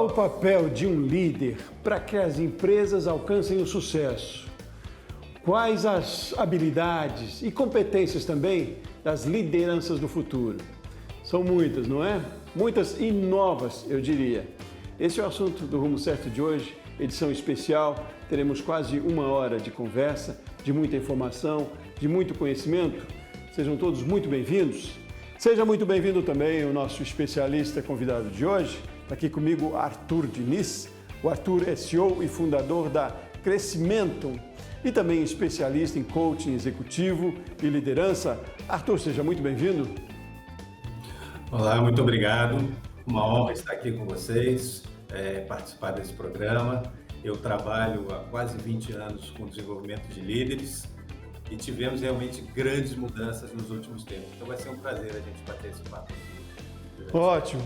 o papel de um líder para que as empresas alcancem o sucesso? Quais as habilidades e competências também das lideranças do futuro? São muitas, não é? Muitas e novas, eu diria. Esse é o assunto do Rumo Certo de hoje, edição especial. Teremos quase uma hora de conversa, de muita informação, de muito conhecimento. Sejam todos muito bem-vindos. Seja muito bem-vindo também o nosso especialista convidado de hoje. Está aqui comigo Arthur Diniz. O Arthur é CEO e fundador da Crescimentum e também especialista em coaching executivo e liderança. Arthur, seja muito bem-vindo. Olá, muito obrigado. Uma honra estar aqui com vocês, participar desse programa. Eu trabalho há quase 20 anos com desenvolvimento de líderes e tivemos realmente grandes mudanças nos últimos tempos. Então vai ser um prazer a gente bater esse papo aqui. Ótimo.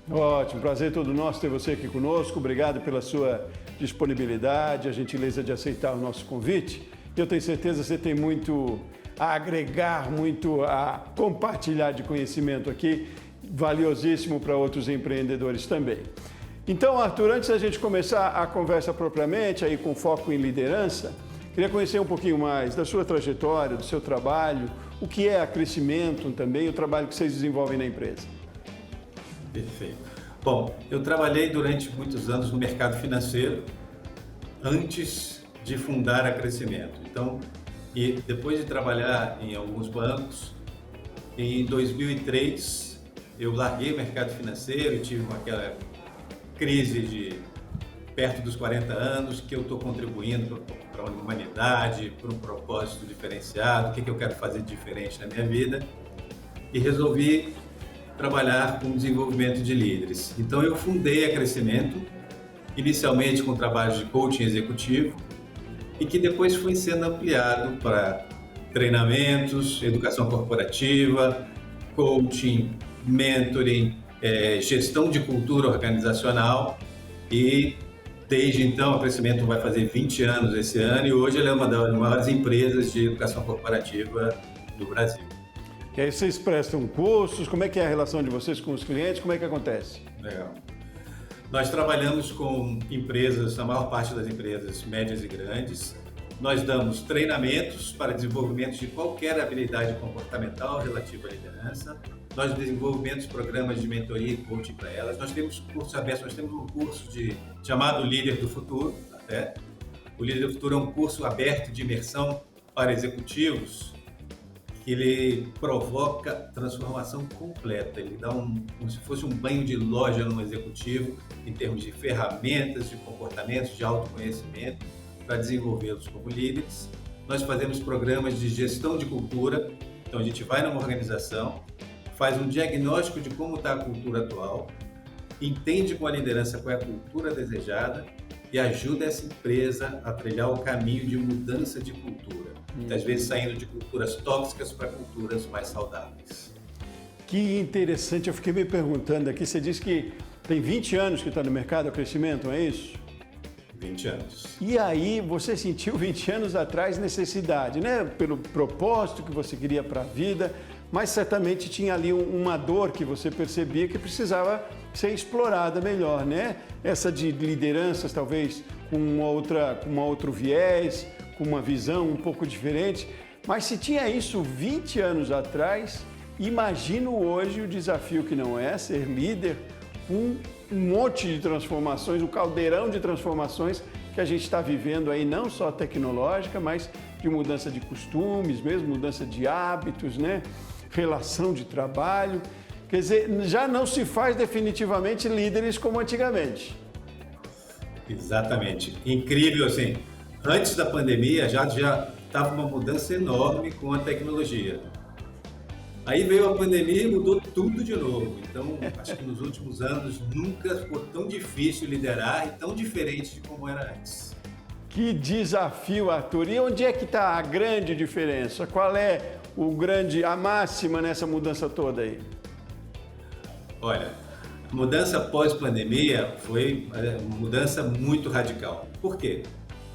Ótimo, prazer todo nosso ter você aqui conosco. Obrigado pela sua disponibilidade, a gentileza de aceitar o nosso convite. Eu tenho certeza que você tem muito a agregar, muito a compartilhar de conhecimento aqui, valiosíssimo para outros empreendedores também. Então, Arthur, antes da gente começar a conversa propriamente, aí com foco em liderança, queria conhecer um pouquinho mais da sua trajetória, do seu trabalho, o que é a Crescimentum também, o trabalho que vocês desenvolvem na empresa. Perfeito. Bom, eu trabalhei durante muitos anos no mercado financeiro antes de fundar a Crescimentum. Então, e depois de trabalhar em alguns bancos, em 2003 eu larguei o mercado financeiro e tive aquela crise de perto dos 40 anos, que eu estou contribuindo para a humanidade, para um propósito diferenciado, o que eu quero fazer de diferente na minha vida, e resolvi trabalhar com desenvolvimento de líderes. Então eu fundei a Crescimentum, inicialmente com trabalhos de coaching executivo, e que depois foi sendo ampliado para treinamentos, educação corporativa, coaching, mentoring, gestão de cultura organizacional, e desde então a Crescimentum vai fazer 20 anos esse ano e hoje ela é uma das maiores empresas de educação corporativa do Brasil. E aí vocês prestam cursos, como é que é a relação de vocês com os clientes, como é que acontece? Legal. Nós trabalhamos com empresas, a maior parte das empresas médias e grandes. Nós damos treinamentos para desenvolvimento de qualquer habilidade comportamental relativa à liderança. Nós desenvolvemos programas de mentoria e coaching para elas. Nós temos cursos abertos, nós temos um curso chamado Líder do Futuro. O Líder do Futuro é um curso aberto de imersão para executivos. Ele provoca transformação completa, ele dá como se fosse um banho de loja no executivo em termos de ferramentas, de comportamentos, de autoconhecimento para desenvolvê-los como líderes. Nós fazemos programas de gestão de cultura, então a gente vai numa organização, faz um diagnóstico de como está a cultura atual, entende com a liderança qual é a cultura desejada e ajuda essa empresa a trilhar o caminho de mudança de cultura. Muitas vezes saindo de culturas tóxicas para culturas mais saudáveis. Que interessante, eu fiquei me perguntando aqui, você disse que tem 20 anos que está no mercado, a Crescimentum, é isso? 20 anos. E aí você sentiu 20 anos atrás necessidade, né? Pelo propósito que você queria para a vida, mas certamente tinha ali uma dor que você percebia que precisava ser explorada melhor, né? Essa de lideranças talvez com um outro viés, com uma visão um pouco diferente, mas se tinha isso 20 anos atrás, imagino hoje o desafio que não é ser líder com um monte de transformações, um caldeirão de transformações que a gente está vivendo aí, não só tecnológica, mas de mudança de costumes mesmo, mudança de hábitos, né? Relação de trabalho. Quer dizer, já não se faz definitivamente líderes como antigamente. Exatamente. Incrível, assim. Antes da pandemia já estava uma mudança enorme com a tecnologia. Aí veio a pandemia e mudou tudo de novo. Então, acho que nos últimos anos nunca ficou tão difícil liderar e tão diferente de como era antes. Que desafio, Arthur. E onde é que está a grande diferença? Qual é a máxima nessa mudança toda aí? Olha, a mudança pós-pandemia foi uma mudança muito radical. Por quê?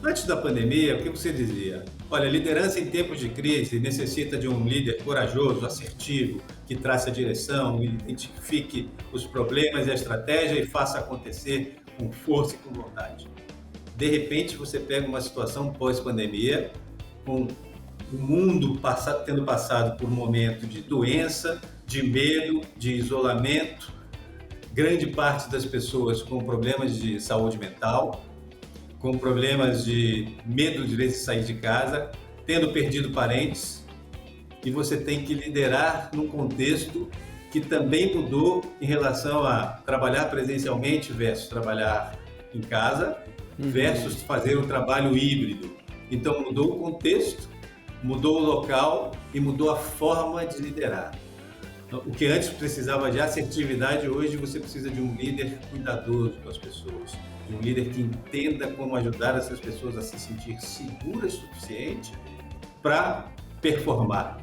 Antes da pandemia, o que você dizia? Olha, liderança em tempos de crise necessita de um líder corajoso, assertivo, que trace a direção, identifique os problemas e a estratégia e faça acontecer com força e com vontade. De repente, você pega uma situação pós-pandemia, com o mundo tendo passado por um momento de doença, de medo, de isolamento, grande parte das pessoas com problemas de saúde mental, com problemas de medo de sair de casa, tendo perdido parentes, e você tem que liderar num contexto que também mudou em relação a trabalhar presencialmente versus trabalhar em casa, versus fazer um trabalho híbrido. Então mudou o contexto, mudou o local e mudou a forma de liderar. O que antes precisava de assertividade, hoje você precisa de um líder cuidadoso com as pessoas, de um líder que entenda como ajudar essas pessoas a se sentir seguras o suficiente para performar.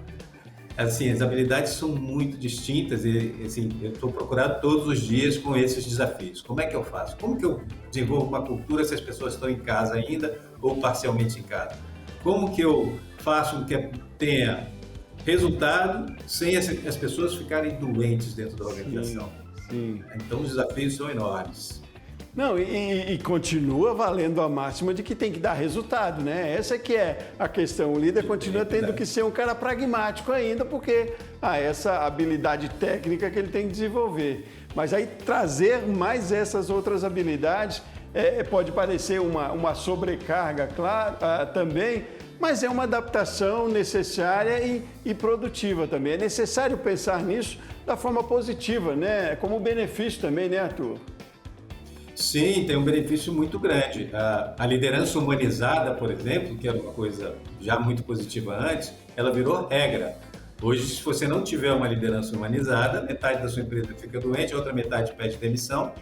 Assim, as habilidades são muito distintas e assim, eu estou procurando todos os dias com esses desafios. Como é que eu faço? Como que eu desenvolvo uma cultura se as pessoas estão em casa ainda ou parcialmente em casa? Como que eu faço com que tenha resultado sem as pessoas ficarem doentes dentro da organização? Sim. Então, os desafios são enormes. Não, e continua valendo a máxima de que tem que dar resultado, né? Essa que é a questão. O líder continua tendo que ser um cara pragmático ainda, porque essa habilidade técnica que ele tem que desenvolver. Mas aí trazer mais essas outras habilidades pode parecer uma sobrecarga, claro, também, mas é uma adaptação necessária e produtiva também. É necessário pensar nisso da forma positiva, né? Como benefício também, né, Arthur? Sim, tem um benefício muito grande. A liderança humanizada, por exemplo, que era uma coisa já muito positiva antes, ela virou regra. Hoje, se você não tiver uma liderança humanizada, metade da sua empresa fica doente, a outra metade pede demissão,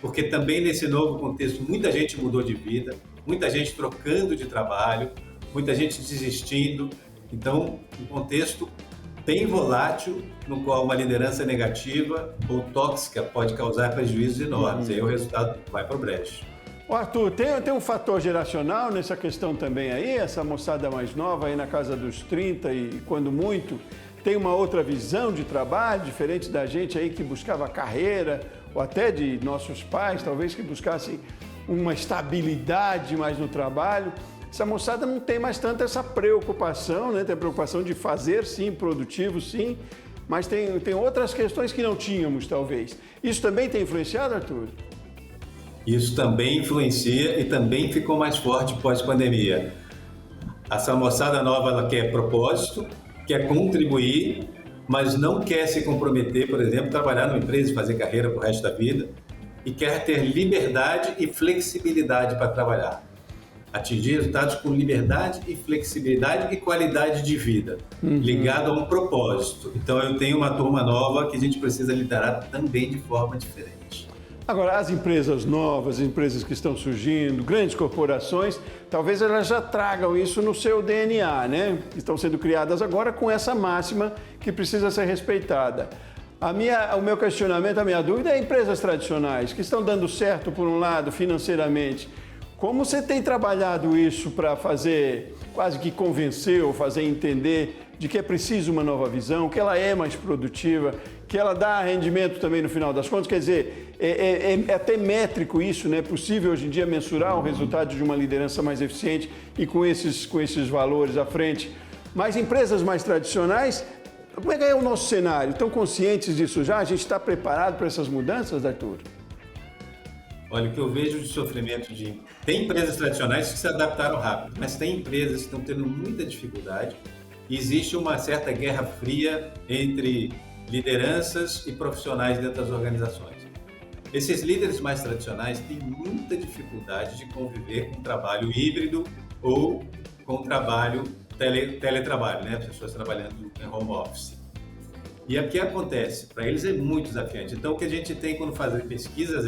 porque também nesse novo contexto muita gente mudou de vida, muita gente trocando de trabalho, muita gente desistindo. Então, um contexto bem volátil, no qual uma liderança negativa ou tóxica pode causar prejuízos enormes. Aí o resultado vai para o brejo. Arthur, tem um fator geracional nessa questão também aí? Essa moçada mais nova aí na casa dos 30 e quando muito, tem uma outra visão de trabalho, diferente da gente aí que buscava carreira, ou até de nossos pais, talvez que buscassem uma estabilidade mais no trabalho. Essa moçada não tem mais tanto essa preocupação, né? Tem a preocupação de fazer, sim, produtivo, sim, mas tem outras questões que não tínhamos, talvez. Isso também tem influenciado, Arthur? Isso também influencia e também ficou mais forte pós-pandemia. Essa moçada nova, ela quer propósito, quer contribuir, mas não quer se comprometer, por exemplo, trabalhar numa empresa e fazer carreira pro resto da vida, e quer ter liberdade e flexibilidade para trabalhar. Atingir resultados com liberdade e flexibilidade e qualidade de vida, ligado a um propósito. Então, eu tenho uma turma nova que a gente precisa liderar também de forma diferente. Agora, as empresas novas, empresas que estão surgindo, grandes corporações, talvez elas já tragam isso no seu DNA, né? Estão sendo criadas agora com essa máxima que precisa ser respeitada. O meu questionamento, a minha dúvida é empresas tradicionais que estão dando certo, por um lado, financeiramente. Como você tem trabalhado isso para fazer, quase que convencer ou fazer entender de que é preciso uma nova visão, que ela é mais produtiva, que ela dá rendimento também no final das contas? Quer dizer, é até métrico isso, né? É possível hoje em dia mensurar o resultado de uma liderança mais eficiente e com esses valores à frente. Mas empresas mais tradicionais, como é que é o nosso cenário? Estão conscientes disso já? A gente está preparado para essas mudanças, Arthur? Olha, o que eu vejo de sofrimento Tem empresas tradicionais que se adaptaram rápido, mas tem empresas que estão tendo muita dificuldade e existe uma certa guerra fria entre lideranças e profissionais dentro das organizações. Esses líderes mais tradicionais têm muita dificuldade de conviver com trabalho híbrido ou com trabalho teletrabalho, né? Pessoas trabalhando em home office. E o que acontece? Para eles é muito desafiante. Então, o que a gente tem quando faz pesquisas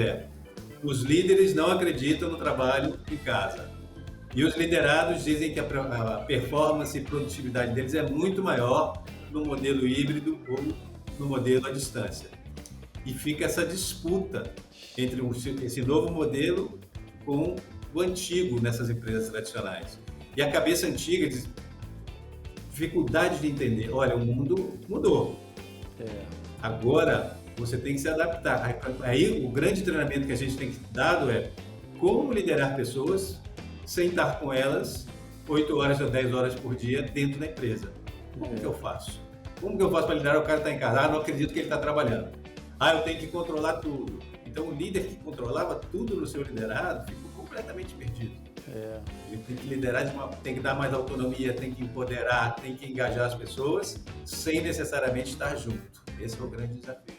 os líderes não acreditam no trabalho em casa. E os liderados dizem que a performance e produtividade deles é muito maior no modelo híbrido ou no modelo à distância. E fica essa disputa entre esse novo modelo com do antigo nessas empresas tradicionais. E a cabeça antiga diz dificuldade de entender. Olha, o mundo mudou. Agora você tem que se adaptar. Aí o grande treinamento que a gente tem dado é como liderar pessoas sem estar com elas 8 horas ou 10 horas por dia dentro da empresa. Como que eu faço? Como que eu faço para liderar o cara que está em casa? Não acredito que ele está trabalhando. Eu tenho que controlar tudo. Então o líder que controlava tudo no seu liderado ficou completamente perdido. Ele tem que liderar, tem que dar mais autonomia, tem que empoderar, tem que engajar as pessoas sem necessariamente estar junto. Esse é o grande desafio.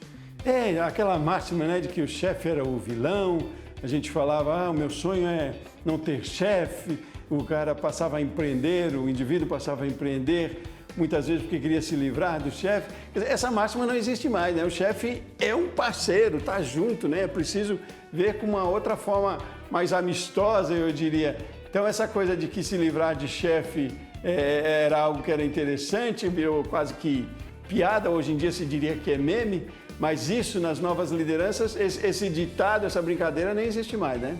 Aquela máxima, né, de que o chefe era o vilão. A gente falava, o meu sonho é não ter chefe. O cara passava a empreender, o indivíduo passava a empreender, muitas vezes porque queria se livrar do chefe. Essa máxima não existe mais, né? O chefe é um parceiro, está junto, né? É preciso ver com uma outra forma mais amistosa, eu diria. Então, essa coisa de que se livrar de chefe era algo que era interessante, virou quase que piada, hoje em dia se diria que é meme, mas isso nas novas lideranças, esse ditado, essa brincadeira nem existe mais, né?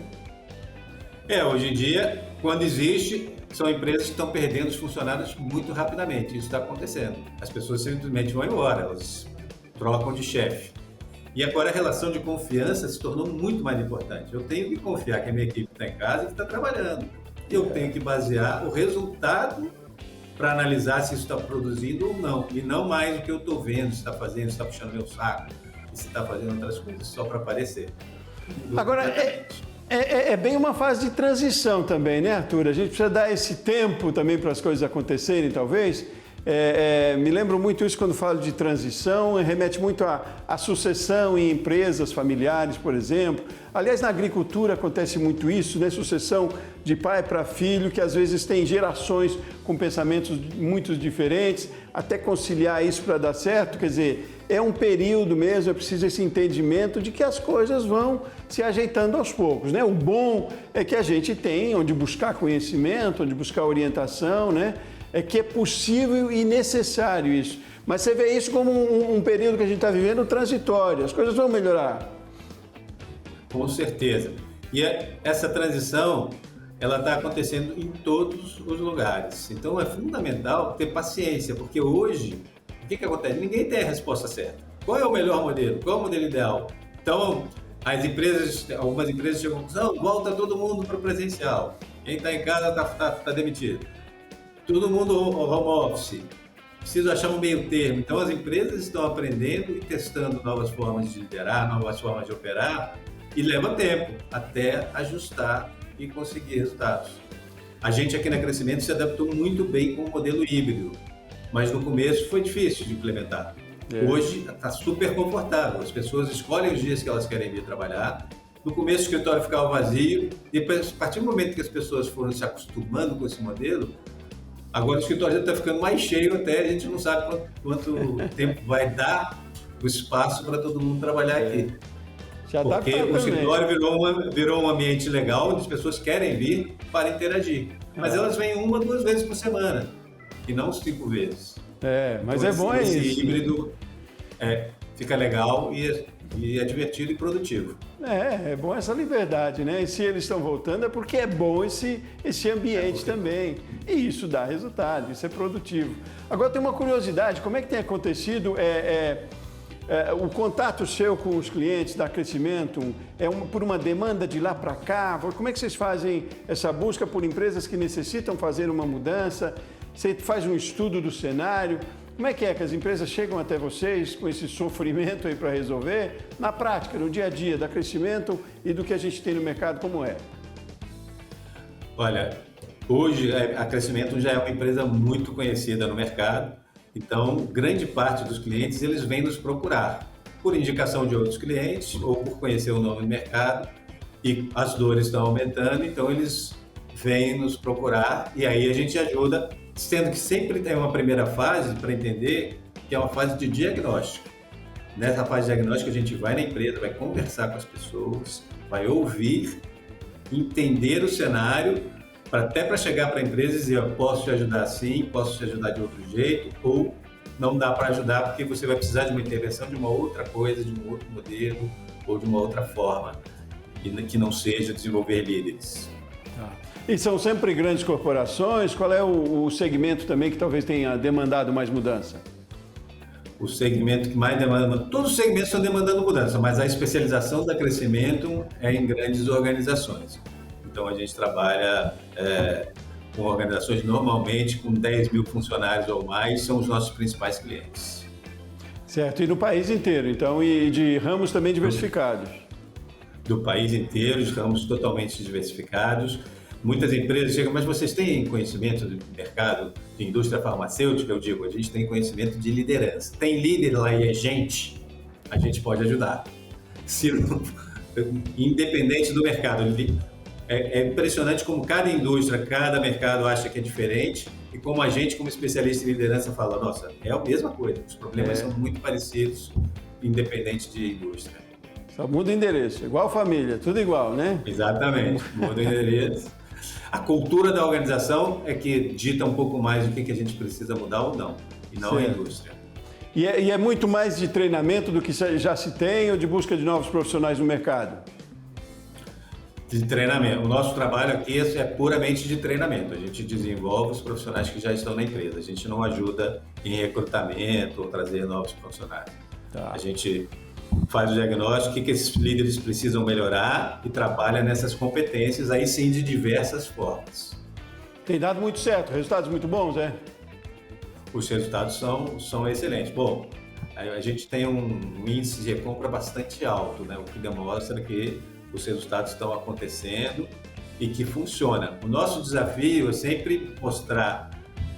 Hoje em dia, quando existe, são empresas que estão perdendo os funcionários muito rapidamente. Isso está acontecendo. As pessoas simplesmente vão embora, elas trocam de chefe. E agora a relação de confiança se tornou muito mais importante. Eu tenho que confiar que a minha equipe está em casa e que está trabalhando. Eu tenho que basear o resultado para analisar se isso está produzindo ou não. E não mais o que eu estou vendo, se está fazendo, se está puxando meu saco, se está fazendo outras coisas só para aparecer. Agora, é bem uma fase de transição também, né, Arthur? A gente precisa dar esse tempo também para as coisas acontecerem, talvez. Me lembro muito isso quando falo de transição, remete muito à sucessão em empresas familiares, por exemplo. Aliás, na agricultura acontece muito isso, né? Sucessão de pai para filho, que às vezes tem gerações com pensamentos muito diferentes, até conciliar isso para dar certo, quer dizer, é um período mesmo, é preciso esse entendimento de que as coisas vão se ajeitando aos poucos, né? O bom é que a gente tem onde buscar conhecimento, onde buscar orientação, né? É que é possível e necessário isso. Mas você vê isso como um período que a gente está vivendo transitório, as coisas vão melhorar. Com certeza. E essa transição, ela está acontecendo em todos os lugares. Então é fundamental ter paciência, porque hoje, o que acontece? Ninguém tem a resposta certa. Qual é o melhor modelo? Qual é o modelo ideal? Então, algumas empresas chegam e dizem, volta todo mundo para o presencial. Quem está em casa está demitido. Todo mundo home office. Preciso achar um meio termo. Então, as empresas estão aprendendo e testando novas formas de liderar, novas formas de operar, e leva tempo até ajustar e conseguir resultados. A gente aqui na Crescimento se adaptou muito bem com o modelo híbrido, mas no começo foi difícil de implementar. Hoje está super confortável, as pessoas escolhem os dias que elas querem vir trabalhar. No começo o escritório ficava vazio, depois, a partir do momento que as pessoas foram se acostumando com esse modelo, agora o escritório já está ficando mais cheio até, a gente não sabe quanto tempo vai dar o espaço para todo mundo trabalhar aqui. Porque o escritório virou um ambiente legal onde as pessoas querem vir para interagir. Mas elas vêm 1 ou 2 vezes por semana, e não 5 vezes. Mas então, é bom esse isso. híbrido fica legal e é divertido e produtivo. É bom essa liberdade, né? E se eles estão voltando é porque é bom esse ambiente também. E isso dá resultado, isso é produtivo. Agora tem uma curiosidade, como é que tem acontecido o contato seu com os clientes da Crescimento? Por uma demanda de lá para cá? Como é que vocês fazem essa busca por empresas que necessitam fazer uma mudança? Você faz um estudo do cenário? Como é que as empresas chegam até vocês com esse sofrimento aí para resolver? Na prática, no dia a dia, da Crescimento e do que a gente tem no mercado, como é? Olha, hoje a Crescimento já é uma empresa muito conhecida no mercado, então grande parte dos clientes eles vêm nos procurar por indicação de outros clientes ou por conhecer o nome do mercado e as dores estão aumentando, então eles vêm nos procurar e aí a gente ajuda, sendo que sempre tem uma primeira fase para entender, que é uma fase de diagnóstico. Nessa fase de diagnóstico a gente vai na empresa, vai conversar com as pessoas, vai ouvir, entender o cenário, até para chegar para a empresa e dizer, eu posso te ajudar assim, posso te ajudar de outro jeito, ou não dá para ajudar porque você vai precisar de uma intervenção de uma outra coisa, de um outro modelo ou de uma outra forma, que não seja desenvolver líderes. E são sempre grandes corporações? Qual é o segmento também que talvez tenha demandado mais mudança? O segmento que mais demanda, todos os segmentos estão demandando mudança, mas a especialização da crescimento é em grandes organizações. Então a gente trabalha com organizações normalmente com 10 mil funcionários ou mais, são os nossos principais clientes. Certo, e no país inteiro, então, e de ramos também diversificados? Do país inteiro, os ramos totalmente diversificados. Muitas empresas chegam, mas vocês têm conhecimento do mercado de indústria farmacêutica? Eu digo, a gente tem conhecimento de liderança. Tem líder lá e é gente, a gente pode ajudar. Se não, independente do mercado. É impressionante como cada indústria, cada mercado acha que é diferente e como a gente, como especialista em liderança, fala, nossa, é a mesma coisa, os problemas são muito parecidos, independente de indústria. Só muda o endereço, igual família, tudo igual, né? Exatamente, muda o endereço. A cultura da organização é que dita um pouco mais o que a gente precisa mudar ou não, e não a indústria. E é muito mais de treinamento do que já se tem ou de busca de novos profissionais no mercado? De treinamento. O nosso trabalho aqui é puramente de treinamento. A gente desenvolve os profissionais que já estão na empresa. A gente não ajuda em recrutamento ou trazer novos profissionais. Tá. A gente faz o diagnóstico, o que esses líderes precisam melhorar e trabalha nessas competências, aí sim, de diversas formas. Tem dado muito certo, resultados muito bons, é? Os resultados são excelentes. Bom, a gente tem um índice de recompra bastante alto, né? O que demonstra que os resultados estão acontecendo e que funciona. O nosso desafio é sempre mostrar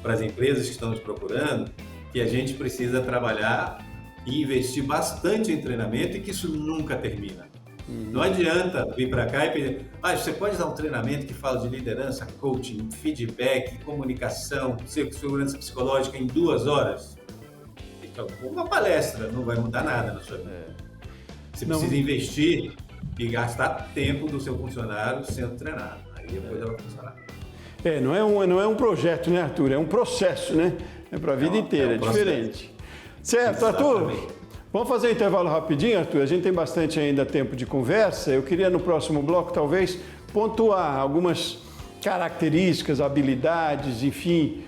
para as empresas que estão nos procurando que a gente precisa trabalhar e investir bastante em treinamento e que isso nunca termina. Não adianta vir para cá e pedir, você pode dar um treinamento que fala de liderança, coaching, feedback, comunicação, segurança psicológica em 2 horas? Então, uma palestra não vai mudar nada na sua vida. Você precisa investir e gastar tempo do seu funcionário sendo treinado. Aí depois ela vai funcionar. Não é um projeto, né, Arthur? É um processo, né? É para a vida inteira, é diferente. Certo, exatamente. Arthur? Vamos fazer um intervalo rapidinho, Arthur? A gente tem bastante ainda tempo de conversa. Eu queria no próximo bloco, talvez, pontuar algumas características, habilidades, enfim,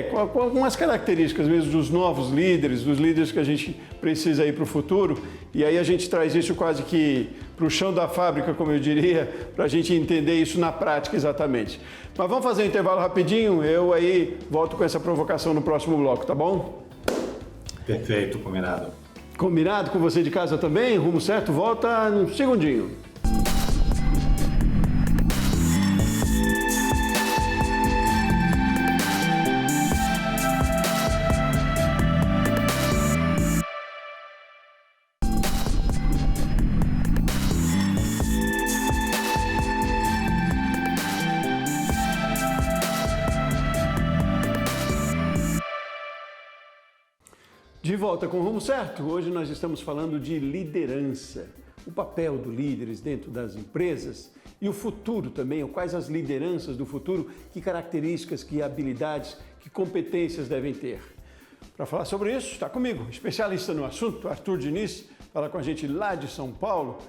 com algumas características mesmo dos novos líderes, dos líderes que a gente precisa ir para o futuro. E aí a gente traz isso quase que para o chão da fábrica, como eu diria, para a gente entender isso na prática exatamente. Mas vamos fazer um intervalo rapidinho, eu aí volto com essa provocação no próximo bloco, tá bom? Perfeito, combinado. Combinado com você de casa também? Rumo Certo volta num segundinho. De volta com o Rumo Certo, hoje nós estamos falando de liderança, o papel dos líderes dentro das empresas e o futuro também, quais as lideranças do futuro, que características, que habilidades, que competências devem ter. Para falar sobre isso, está comigo, especialista no assunto, Arthur Diniz, fala com a gente lá de São Paulo.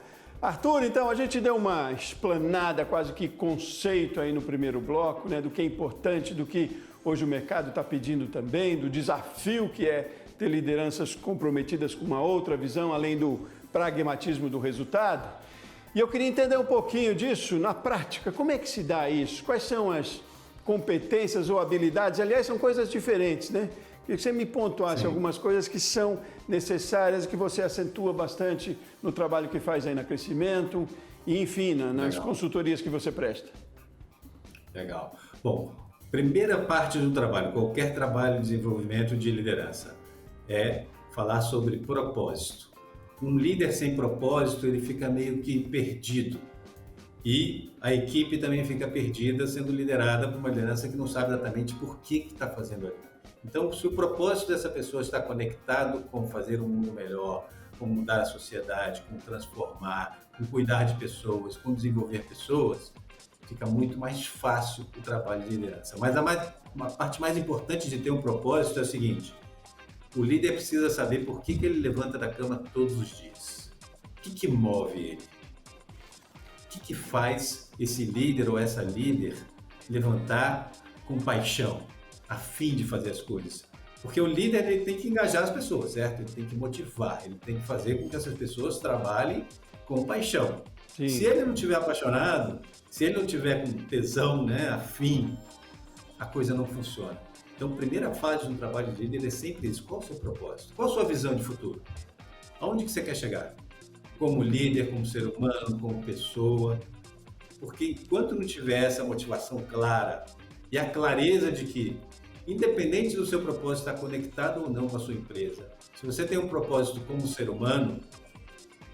Arthur, então, a gente deu uma explanada, quase que conceito aí no primeiro bloco, né, do que é importante, do que hoje o mercado está pedindo também, do desafio que é ter lideranças comprometidas com uma outra visão, além do pragmatismo do resultado. E eu queria entender um pouquinho disso na prática. Como é que se dá isso? Quais são as competências ou habilidades? Aliás, são coisas diferentes, né? Queria que você me pontuasse algumas coisas que são necessárias, que você acentua bastante no trabalho que faz aí na Crescimento e, enfim, nas consultorias que você presta. Legal. Bom, primeira parte do trabalho, qualquer trabalho de desenvolvimento de liderança, é falar sobre propósito. Um líder sem propósito, ele fica meio que perdido. E a equipe também fica perdida, sendo liderada por uma liderança que não sabe exatamente por que está fazendo aquilo. Então, se o propósito dessa pessoa está conectado com fazer um mundo melhor, com mudar a sociedade, com transformar, com cuidar de pessoas, com desenvolver pessoas, fica muito mais fácil o trabalho de liderança. Mas uma parte mais importante de ter um propósito é o seguinte: o líder precisa saber por que ele levanta da cama todos os dias. O que move ele? O que faz esse líder ou essa líder levantar com paixão, a fim de fazer as coisas. Porque o líder ele tem que engajar as pessoas, certo? Ele tem que motivar, ele tem que fazer com que essas pessoas trabalhem com paixão. Sim. Se ele não estiver apaixonado, se ele não tiver com tesão, né, afim, a coisa não funciona. Então, a primeira fase de um trabalho de líder é sempre isso. Qual o seu propósito? Qual a sua visão de futuro? Aonde que você quer chegar? Como líder, como ser humano, como pessoa. Porque enquanto não tiver essa motivação clara e a clareza de que, independente do seu propósito estar conectado ou não com a sua empresa, se você tem um propósito como ser humano,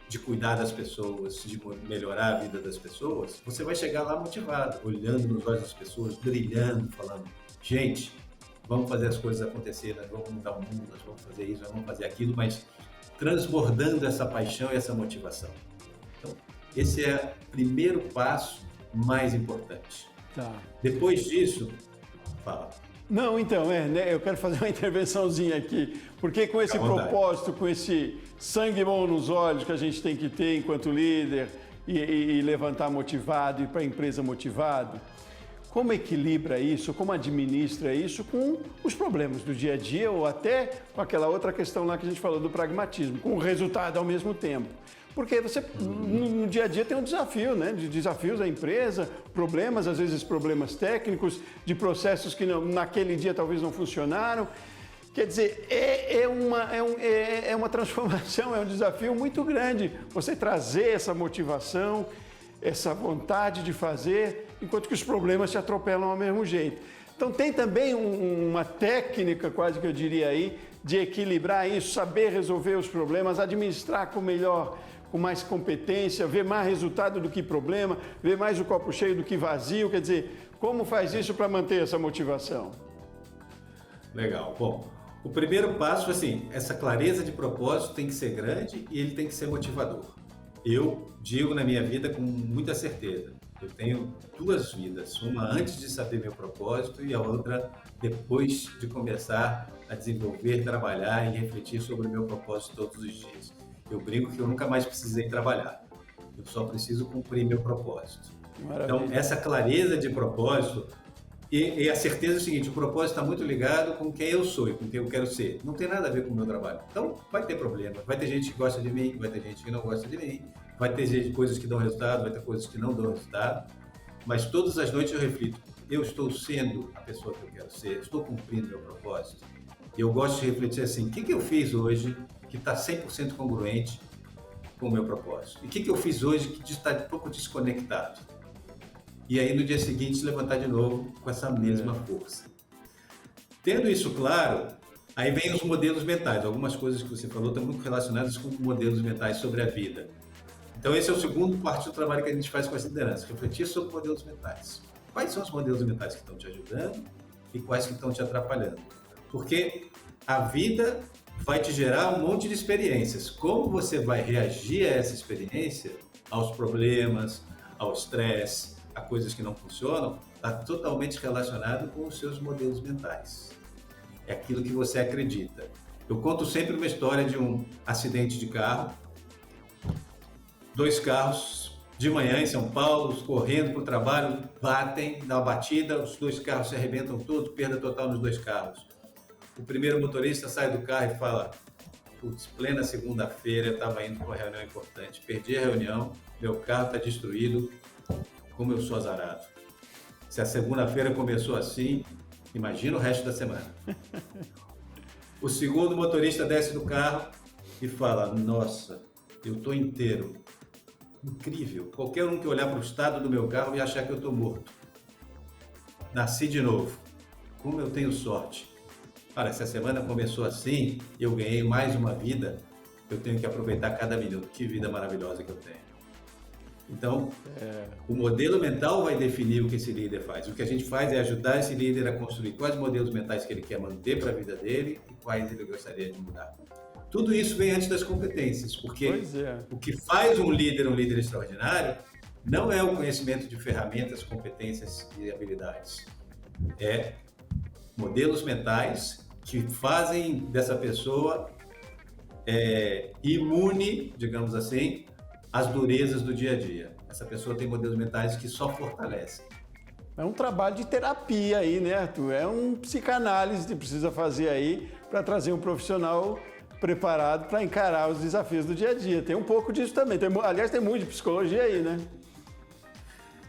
de cuidar das pessoas, de melhorar a vida das pessoas, você vai chegar lá motivado, olhando nos olhos das pessoas, brilhando, falando, gente, vamos fazer as coisas acontecerem, nós vamos mudar o mundo, nós vamos fazer isso, nós vamos fazer aquilo, mas transbordando essa paixão e essa motivação. Então, esse é o primeiro passo mais importante. Tá. Depois disso, fala. Não, então, né, eu quero fazer uma intervençãozinha aqui, porque com esse propósito, com esse sangue bom nos olhos que a gente tem que ter enquanto líder e levantar motivado e para a empresa motivado, como equilibra isso, como administra isso com os problemas do dia a dia ou até com aquela outra questão lá que a gente falou do pragmatismo, com o resultado ao mesmo tempo? Porque você, no dia a dia, tem um desafio, né? De desafios da empresa, problemas, às vezes problemas técnicos, de processos que naquele dia talvez não funcionaram. Quer dizer, é uma transformação, é um desafio muito grande você trazer essa motivação, essa vontade de fazer, enquanto que os problemas te atropelam ao mesmo jeito. Então tem também uma técnica, quase que eu diria aí, de equilibrar isso, saber resolver os problemas, administrar com mais competência, ver mais resultado do que problema, ver mais o copo cheio do que vazio. Quer dizer, como faz isso para manter essa motivação? Legal. Bom, o primeiro passo, assim, essa clareza de propósito tem que ser grande e ele tem que ser motivador. Eu digo na minha vida com muita certeza, eu tenho duas vidas, uma antes de saber meu propósito e a outra depois de começar a desenvolver, trabalhar e refletir sobre o meu propósito todos os dias. Eu brinco que eu nunca mais precisei trabalhar, eu só preciso cumprir meu propósito. Maravilha. Então, essa clareza de propósito e a certeza é o seguinte, o propósito está muito ligado com quem eu sou e com quem eu quero ser. Não tem nada a ver com o meu trabalho. Então, vai ter problema, vai ter gente que gosta de mim, vai ter gente que não gosta de mim, vai ter coisas que dão resultado, vai ter coisas que não dão resultado, mas todas as noites eu reflito, eu estou sendo a pessoa que eu quero ser, estou cumprindo meu propósito. E eu gosto de refletir assim, o que eu fiz hoje que está 100% congruente com o meu propósito? E o que eu fiz hoje que está um pouco desconectado? E aí no dia seguinte levantar de novo com essa mesma força. Tendo isso claro, aí vem os modelos mentais. Algumas coisas que você falou estão muito relacionadas com modelos mentais sobre a vida. Então esse é o segundo parte do trabalho que a gente faz com essa liderança, refletir sobre modelos mentais. Quais são os modelos mentais que estão te ajudando e quais que estão te atrapalhando? Porque a vida vai te gerar um monte de experiências. Como você vai reagir a essa experiência, aos problemas, ao estresse, a coisas que não funcionam, está totalmente relacionado com os seus modelos mentais. É aquilo que você acredita. Eu conto sempre uma história de um acidente de carro. 2 carros de manhã em São Paulo, correndo para o trabalho, batem, dá uma batida, os 2 carros se arrebentam todos, perda total nos 2 carros. O primeiro motorista sai do carro e fala, putz, plena segunda-feira, eu estava indo para uma reunião importante, perdi a reunião, meu carro está destruído, como eu sou azarado. Se a segunda-feira começou assim, imagina o resto da semana. O segundo motorista desce do carro e fala, nossa, eu estou inteiro. Incrível, qualquer um que olhar para o estado do meu carro ia achar que eu estou morto. Nasci de novo, como eu tenho sorte. Olha, se a semana começou assim, eu ganhei mais uma vida, eu tenho que aproveitar cada minuto. Que vida maravilhosa que eu tenho. Então, o modelo mental vai definir o que esse líder faz. O que a gente faz é ajudar esse líder a construir quais modelos mentais que ele quer manter para a vida dele e quais ele gostaria de mudar. Tudo isso vem antes das competências, porque o que faz um líder extraordinário não é o conhecimento de ferramentas, competências e habilidades. É modelos mentais que fazem dessa pessoa imune, digamos assim, às durezas do dia a dia. Essa pessoa tem modelos mentais que só fortalecem. É um trabalho de terapia aí, né, Arthur? É um psicanálise que precisa fazer aí para trazer um profissional preparado para encarar os desafios do dia a dia. Tem um pouco disso também. Aliás, tem muito de psicologia aí, né?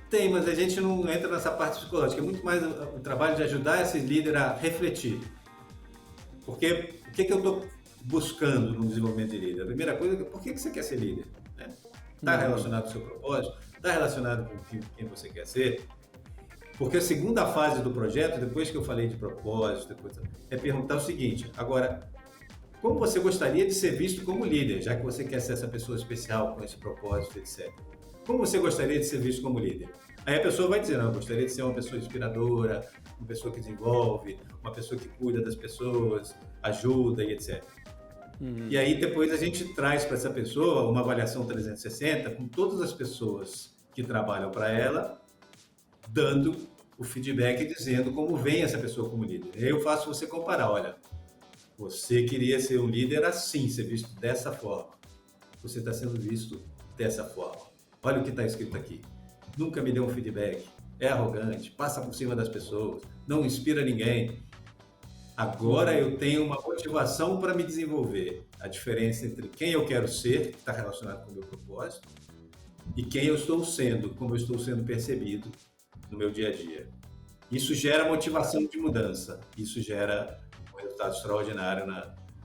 Tem, mas a gente não entra nessa parte psicológica. É muito mais o trabalho de ajudar esse líder a refletir. Porque o que eu estou buscando no desenvolvimento de líder? A primeira coisa é por que você quer ser líder? Está relacionado com o seu propósito? Está relacionado com quem você quer ser? Porque a segunda fase do projeto, depois que eu falei de propósito, é perguntar o seguinte: agora, como você gostaria de ser visto como líder, já que você quer ser essa pessoa especial com esse propósito, etc. Como você gostaria de ser visto como líder? Aí a pessoa vai dizer: não, eu gostaria de ser uma pessoa inspiradora, uma pessoa que desenvolve, uma pessoa que cuida das pessoas, ajuda e etc. E aí depois a gente traz para essa pessoa uma avaliação 360 com todas as pessoas que trabalham para ela, dando o feedback e dizendo como vem essa pessoa como líder. E aí eu faço você comparar: olha, você queria ser um líder assim, ser visto dessa forma. Você está sendo visto dessa forma. Olha o que está escrito aqui. Nunca me deu um feedback. É arrogante, passa por cima das pessoas, não inspira ninguém. Agora eu tenho uma motivação para me desenvolver. A diferença entre quem eu quero ser, que está relacionado com o meu propósito, e quem eu estou sendo, como eu estou sendo percebido no meu dia a dia. Isso gera motivação de mudança. Isso gera um resultado extraordinário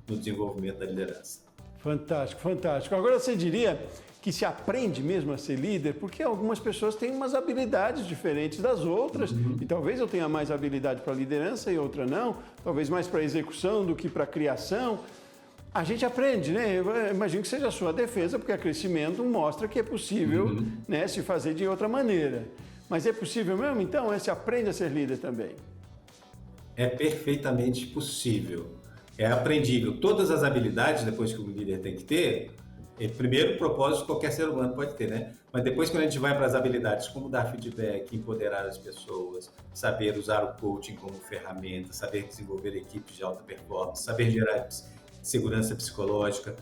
no desenvolvimento da liderança. Fantástico, fantástico. Agora você diria que se aprende mesmo a ser líder, porque algumas pessoas têm umas habilidades diferentes das outras, e talvez eu tenha mais habilidade para liderança e outra não, talvez mais para execução do que para criação. A gente aprende, né? Eu imagino que seja a sua defesa, porque o crescimento mostra que é possível, né, se fazer de outra maneira. Mas é possível mesmo? Então, se aprende a ser líder também. É perfeitamente possível. É aprendível. Todas as habilidades, depois que o líder tem que ter, primeiro, o propósito qualquer ser humano pode ter, né? Mas depois, quando a gente vai para as habilidades, como dar feedback, empoderar as pessoas, saber usar o coaching como ferramenta, saber desenvolver equipes de alta performance, saber gerar segurança psicológica.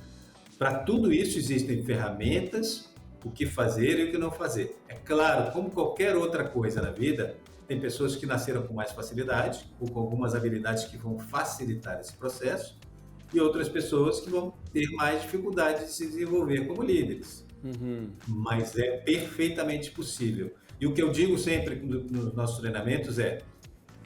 Para tudo isso existem ferramentas, o que fazer e o que não fazer. É claro, como qualquer outra coisa na vida, tem pessoas que nasceram com mais facilidade ou com algumas habilidades que vão facilitar esse processo e outras pessoas que vão ter mais dificuldade de se desenvolver como líderes. Mas é perfeitamente possível. E o que eu digo sempre nos nossos treinamentos é: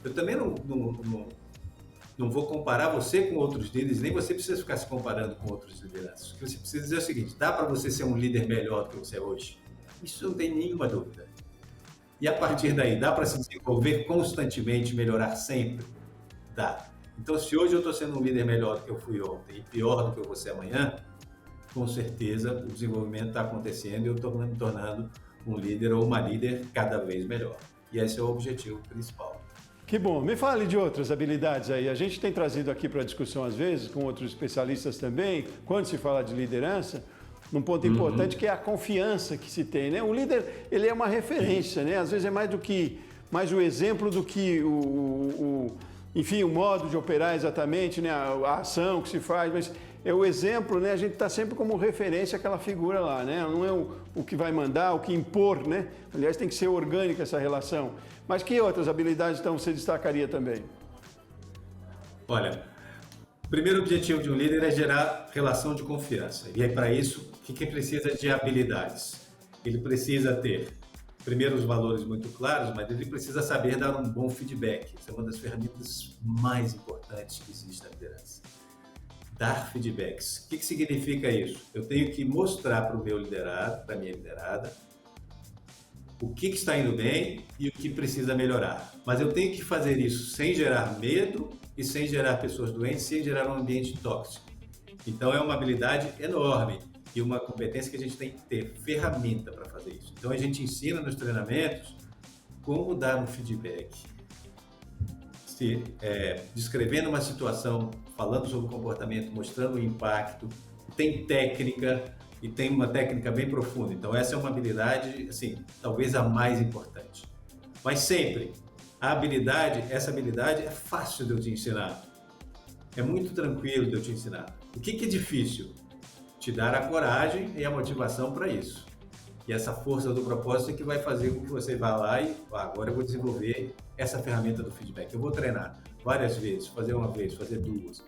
eu também não vou comparar você com outros líderes, nem você precisa ficar se comparando com outros lideranças. O que você precisa dizer é o seguinte: dá para você ser um líder melhor do que você é hoje? Isso não tem nenhuma dúvida. E a partir daí, dá para se desenvolver constantemente, melhorar sempre? Dá. Então, se hoje eu estou sendo um líder melhor do que eu fui ontem e pior do que eu vou ser amanhã, com certeza o desenvolvimento está acontecendo e eu estou me tornando um líder ou uma líder cada vez melhor. E esse é o objetivo principal. Que bom. Me fale de outras habilidades aí. A gente tem trazido aqui para discussão às vezes, com outros especialistas também, quando se fala de liderança, um ponto importante que é a confiança que se tem, né? O líder, ele é uma referência, né? Às vezes é mais o exemplo do que enfim, o modo de operar exatamente, né? A ação que se faz, mas é o exemplo, né? A gente está sempre como referência àquela figura lá, né? Não é o que vai mandar, o que impor, né? Aliás, tem que ser orgânica essa relação. Mas que outras habilidades, então, você destacaria também? Olha, o primeiro objetivo de um líder é gerar relação de confiança. E aí, para isso, o que precisa de habilidades? Ele precisa ter, primeiro, os valores muito claros, mas ele precisa saber dar um bom feedback. Essa é uma das ferramentas mais importantes que existe na liderança. Dar feedbacks. O que significa isso? Eu tenho que mostrar para o meu liderado, para a minha liderada, o que está indo bem e o que precisa melhorar. Mas eu tenho que fazer isso sem gerar medo e sem gerar pessoas doentes, sem gerar um ambiente tóxico. Então é uma habilidade enorme e uma competência que a gente tem que ter ferramenta para fazer isso. Então a gente ensina nos treinamentos como dar um feedback, descrevendo uma situação, falando sobre o comportamento, mostrando o impacto. Tem técnica e tem uma técnica bem profunda. Então essa é uma habilidade, assim, talvez a mais importante. Mas sempre, essa habilidade é fácil de eu te ensinar. É muito tranquilo de eu te ensinar. O que é difícil? Te dar a coragem e a motivação para isso. E essa força do propósito é que vai fazer com que você vá lá e agora eu vou desenvolver essa ferramenta do feedback. Eu vou treinar várias vezes, fazer uma vez, fazer duas.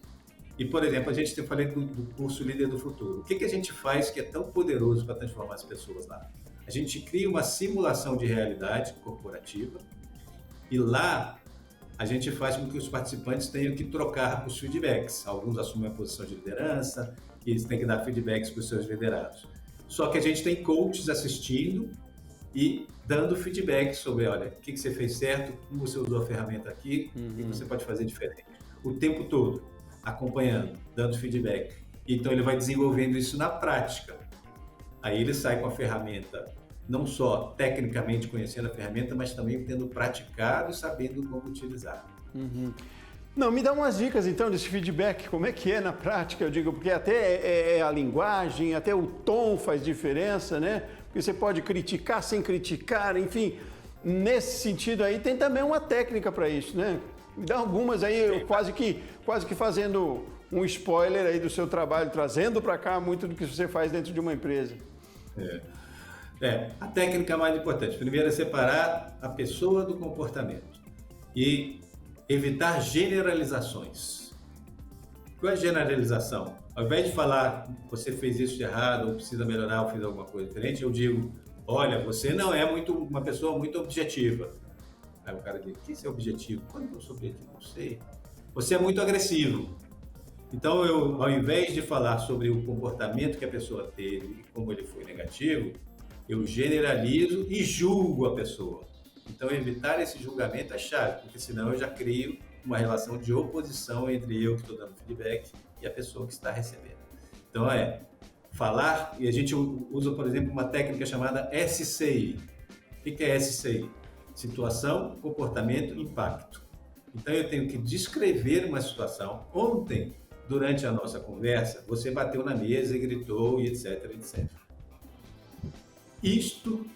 E, por exemplo, a gente tem falado do curso Líder do Futuro. O que a gente faz que é tão poderoso para transformar as pessoas lá? A gente cria uma simulação de realidade corporativa e lá a gente faz com que os participantes tenham que trocar os feedbacks. Alguns assumem a posição de liderança e eles têm que dar feedbacks para os seus liderados. Só que a gente tem coaches assistindo e dando feedback sobre, olha, o que você fez certo, como você usou a ferramenta aqui, o que você pode fazer diferente. O tempo todo, acompanhando, dando feedback. Então ele vai desenvolvendo isso na prática. Aí ele sai com a ferramenta, não só tecnicamente conhecendo a ferramenta, mas também tendo praticado e sabendo como utilizar. Não, me dá umas dicas então desse feedback, como é que é na prática, eu digo, porque até a linguagem, até o tom faz diferença, né? Porque você pode criticar sem criticar, enfim, nesse sentido aí tem também uma técnica para isso, né? Me dá algumas aí, quase que fazendo um spoiler aí do seu trabalho, trazendo para cá muito do que você faz dentro de uma empresa. A técnica mais importante, primeiro é separar a pessoa do comportamento e evitar generalizações. Qual é a generalização? Ao invés de falar, você fez isso de errado, ou precisa melhorar, ou fez alguma coisa diferente, eu digo, olha, você não é uma pessoa muito objetiva. Aí o cara diz, o que é objetivo? Quando eu sou objetivo? Não sei. Você é muito agressivo. Então, eu, ao invés de falar sobre o comportamento que a pessoa teve e como ele foi negativo, eu generalizo e julgo a pessoa. Então, evitar esse julgamento é chave, porque senão eu já crio uma relação de oposição entre eu que estou dando feedback e a pessoa que está recebendo. Então, falar, e a gente usa, por exemplo, uma técnica chamada SCI. O que é SCI? Situação, comportamento, impacto. Então, eu tenho que descrever uma situação. Ontem, durante a nossa conversa, você bateu na mesa e gritou, e etc, etc. Isto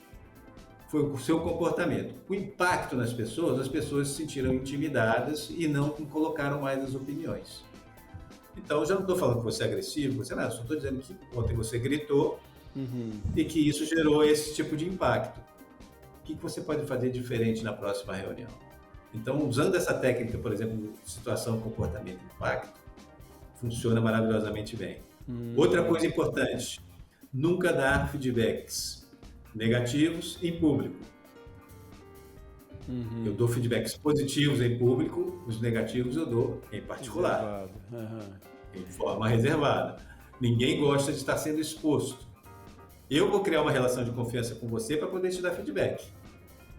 foi o seu comportamento. O impacto nas pessoas, as pessoas se sentiram intimidadas e não colocaram mais as opiniões. Então, eu já não estou falando que você é agressivo, só estou dizendo que ontem você gritou e que isso gerou esse tipo de impacto. O que você pode fazer diferente na próxima reunião? Então, usando essa técnica, por exemplo, situação, comportamento e impacto, funciona maravilhosamente bem. Outra coisa importante, nunca dar feedbacks negativos em público. Eu dou feedbacks positivos em público, os negativos eu dou em particular, em forma reservada. Ninguém gosta de estar sendo exposto. Eu vou criar uma relação de confiança com você para poder te dar feedback.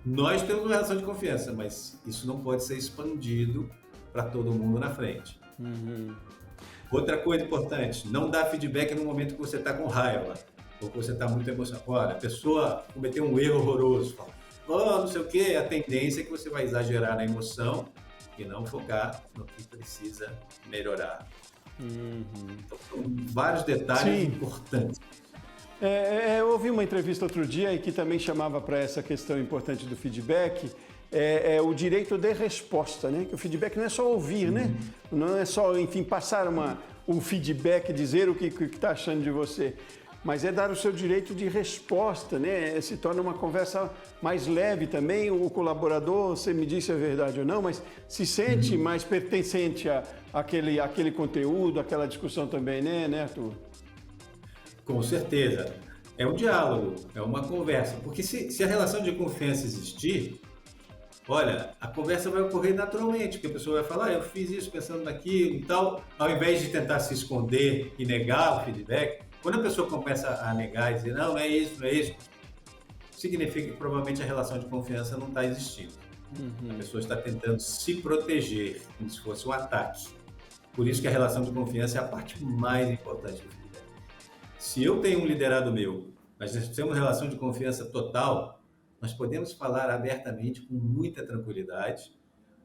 Nós temos uma relação de confiança, mas isso não pode ser expandido para todo mundo na frente. Outra coisa importante, não dar feedback no momento que você está com raiva ou que você está muito emocionado. Olha, a pessoa cometeu um erro horroroso, fala, não sei o quê, a tendência é que você vai exagerar na emoção e não focar no que precisa melhorar. Então, são vários detalhes importantes. Eu ouvi uma entrevista outro dia e que também chamava para essa questão importante do feedback, o direito de resposta, né? Que o feedback não é só ouvir, né? Não é só, enfim, passar um feedback, dizer o que está achando de você, mas é dar o seu direito de resposta, né? Se torna uma conversa mais leve também, o colaborador, você me disse se é verdade ou não, mas se sente mais pertencente àquele conteúdo, àquela discussão também, né, Arthur? Com certeza. É um diálogo, é uma conversa. Porque se a relação de confiança existir, olha, a conversa vai ocorrer naturalmente, porque a pessoa vai falar, eu fiz isso pensando naquilo e tal, ao invés de tentar se esconder e negar o feedback. Quando a pessoa começa a negar e dizer, não é isso, significa que provavelmente a relação de confiança não está existindo. A pessoa está tentando se proteger, como se fosse um ataque. Por isso que a relação de confiança é a parte mais importante do feedback. Se eu tenho um liderado meu, nós temos uma relação de confiança total, nós podemos falar abertamente com muita tranquilidade,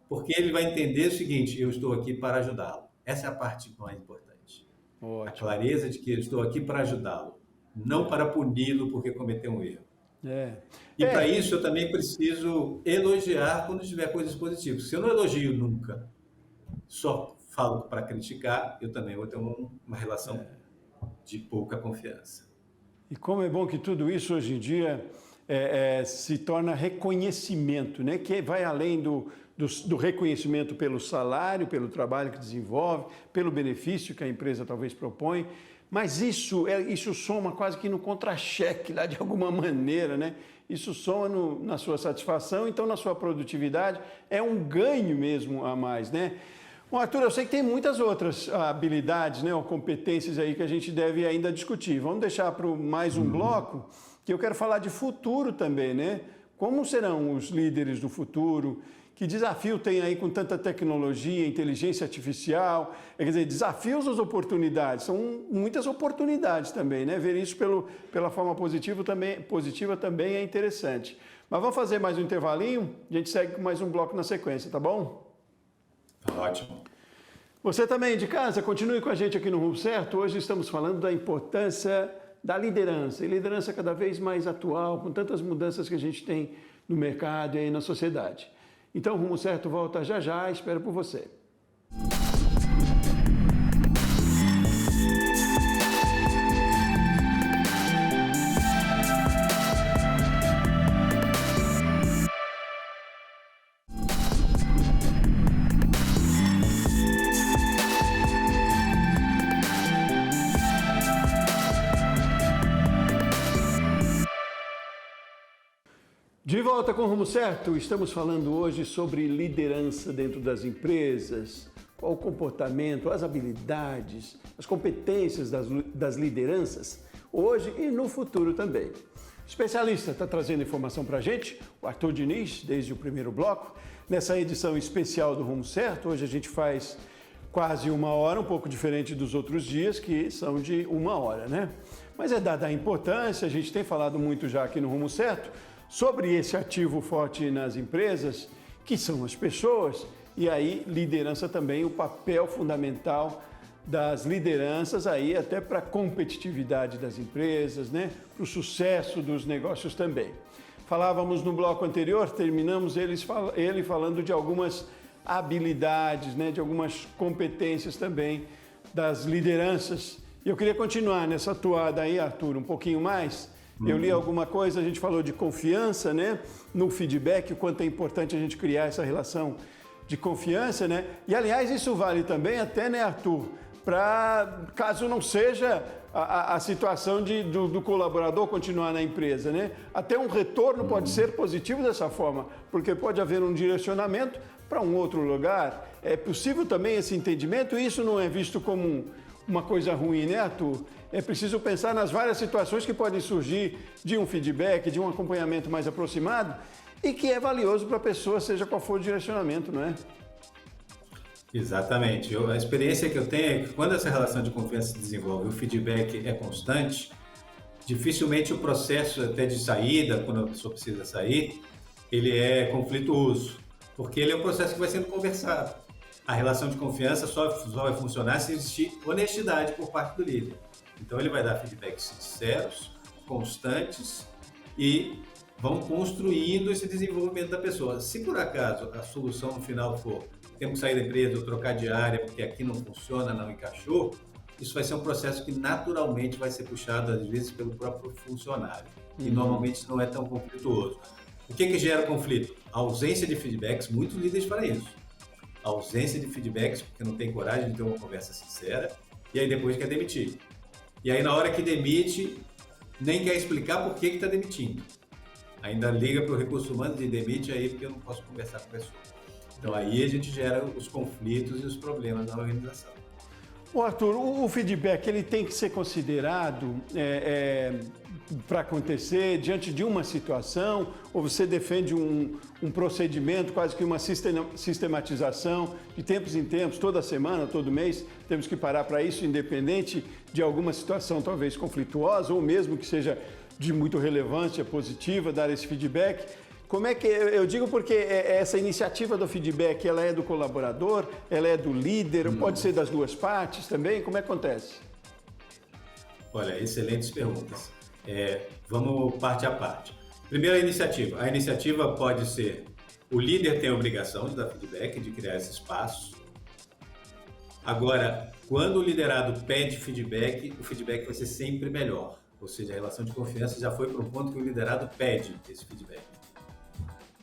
porque ele vai entender o seguinte, eu estou aqui para ajudá-lo. Essa é a parte mais importante. Ótimo. A clareza de que eu estou aqui para ajudá-lo, não para puni-lo porque cometeu um erro. E para isso eu também preciso elogiar quando tiver coisas positivas. Se eu não elogio nunca, só falo para criticar, eu também vou ter uma relação de pouca confiança. E como é bom que tudo isso hoje em dia se torna reconhecimento, né? Que vai além do reconhecimento pelo salário, pelo trabalho que desenvolve, pelo benefício que a empresa talvez propõe, mas isso soma quase que no contra-cheque lá de alguma maneira, né? Isso soma na sua satisfação, então na sua produtividade, é um ganho mesmo a mais, né? Bom, Arthur, eu sei que tem muitas outras habilidades, né, ou competências aí que a gente deve ainda discutir. Vamos deixar para mais um bloco, que eu quero falar de futuro também, né? Como serão os líderes do futuro? Que desafio tem aí com tanta tecnologia, inteligência artificial? Quer dizer, desafios ou oportunidades? São muitas oportunidades também, né? Ver isso pela forma positiva também é interessante. Mas vamos fazer mais um intervalinho, a gente segue com mais um bloco na sequência, tá bom? Ótimo. Você também de casa, continue com a gente aqui no Rumo Certo. Hoje estamos falando da importância da liderança, e liderança cada vez mais atual, com tantas mudanças que a gente tem no mercado e aí na sociedade. Então, o Rumo Certo volta já já, espero por você. De volta com o Rumo Certo, estamos falando hoje sobre liderança dentro das empresas, qual o comportamento, as habilidades, as competências das lideranças, hoje e no futuro também. O especialista está trazendo informação para a gente, o Arthur Diniz, desde o primeiro bloco. Nessa edição especial do Rumo Certo, hoje a gente faz quase 1 hora, um pouco diferente dos outros dias, que são de 1 hora, né? Mas é dada a importância, a gente tem falado muito já aqui no Rumo Certo, sobre esse ativo forte nas empresas, que são as pessoas, e aí liderança também, o papel fundamental das lideranças aí até para a competitividade das empresas, né? Para o sucesso dos negócios também. Falávamos no bloco anterior, terminamos ele falando de algumas habilidades, né? De algumas competências também das lideranças. E eu queria continuar nessa toada aí, Arthur, um pouquinho mais. Eu li alguma coisa, a gente falou de confiança, né? No feedback, o quanto é importante a gente criar essa relação de confiança, né? E, aliás, isso vale também até, né, Arthur, para caso não seja a situação do colaborador continuar na empresa, né? Até um retorno pode ser positivo dessa forma, porque pode haver um direcionamento para um outro lugar. É possível também esse entendimento e isso não é visto como uma coisa ruim, né, Arthur? É preciso pensar nas várias situações que podem surgir de um feedback, de um acompanhamento mais aproximado e que é valioso para a pessoa, seja qual for o direcionamento, não é? Exatamente. A experiência que eu tenho é que quando essa relação de confiança se desenvolve e o feedback é constante, dificilmente o processo até de saída, quando a pessoa precisa sair, ele é conflituoso, porque ele é um processo que vai sendo conversado. A relação de confiança só vai funcionar se existir honestidade por parte do líder. Então ele vai dar feedbacks sinceros, constantes e vão construindo esse desenvolvimento da pessoa. Se por acaso a solução no final for temos que sair da empresa ou trocar de área porque aqui não funciona, não encaixou, isso vai ser um processo que naturalmente vai ser puxado às vezes pelo próprio funcionário e normalmente não é tão conflituoso. O que gera conflito? A ausência de feedbacks, muitos líderes falam isso. A ausência de feedbacks porque não tem coragem de ter uma conversa sincera e aí depois quer demitir. E aí na hora que demite, nem quer explicar por que está demitindo. Ainda liga para o recurso humano e demite aí porque eu não posso conversar com a pessoa. Então aí a gente gera os conflitos e os problemas na organização. Ô Arthur, o feedback ele tem que ser considerado para acontecer diante de uma situação, ou você defende um procedimento, quase que uma sistematização, de tempos em tempos, toda semana, todo mês, temos que parar para isso, independente de alguma situação talvez conflituosa, ou mesmo que seja de muito relevância, positiva, dar esse feedback. Como é que, eu digo porque essa iniciativa do feedback, ela é do colaborador, ela é do líder, pode ser das duas partes também, como é que acontece? Olha, excelentes perguntas. Vamos parte a parte. Primeiro, a iniciativa pode ser, o líder tem a obrigação de dar feedback, de criar esse espaço. Agora, quando o liderado pede feedback, o feedback vai ser sempre melhor. ou seja, a relação de confiança já foi para um ponto que o liderado pede esse feedback.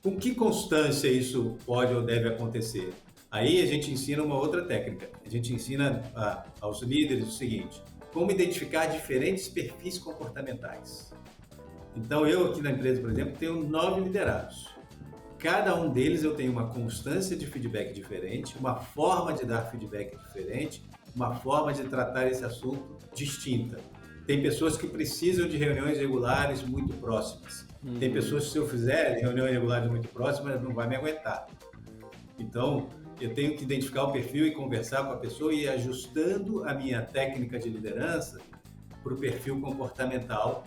Com que constância isso pode ou deve acontecer? Aí a gente ensina uma outra técnica. A gente ensina aos líderes o seguinte: como identificar diferentes perfis comportamentais. Então, eu aqui na empresa, por exemplo, tenho 9 liderados. Cada um deles eu tenho uma constância de feedback diferente, uma forma de dar feedback diferente, uma forma de tratar esse assunto distinta. Tem pessoas que precisam de reuniões regulares muito próximas. Tem pessoas que, se eu fizer reuniões regulares muito próximas, não vai me aguentar. Então, eu tenho que identificar o perfil e conversar com a pessoa e ir ajustando a minha técnica de liderança para o perfil comportamental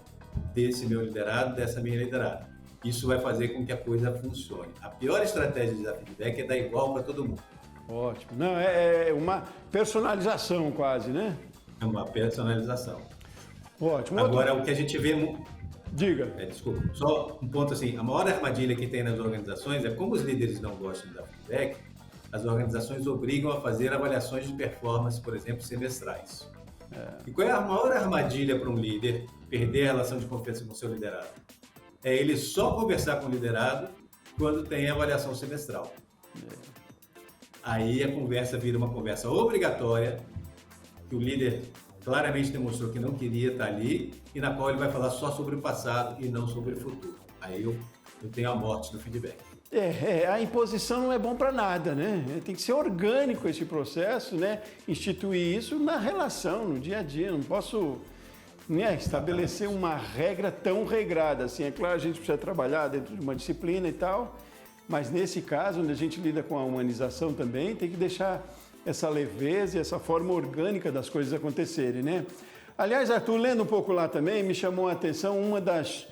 desse meu liderado, dessa minha liderada. Isso vai fazer com que a coisa funcione. A pior estratégia de dar feedback é dar igual para todo mundo. Ótimo. Não, é uma personalização quase, né? É uma personalização. Ótimo. Agora, o que a gente vê... Diga. Desculpa, só um ponto assim, a maior armadilha que tem nas organizações é como os líderes não gostam de dar feedback, as organizações obrigam a fazer avaliações de performance, por exemplo, semestrais. E qual é a maior armadilha para um líder perder a relação de confiança com o seu liderado? É ele só conversar com o liderado quando tem a avaliação semestral. Aí a conversa vira uma conversa obrigatória, que o líder claramente demonstrou que não queria estar ali, e na qual ele vai falar só sobre o passado e não sobre o futuro. Aí eu tenho a morte do feedback. A imposição não é bom para nada, né? Tem que ser orgânico esse processo, né? Instituir isso na relação, no dia a dia. Não posso, né, estabelecer uma regra tão regrada assim. É claro, a gente precisa trabalhar dentro de uma disciplina e tal, mas nesse caso, onde a gente lida com a humanização também, tem que deixar essa leveza e essa forma orgânica das coisas acontecerem, né? Aliás, Arthur, lendo um pouco lá também, me chamou a atenção uma das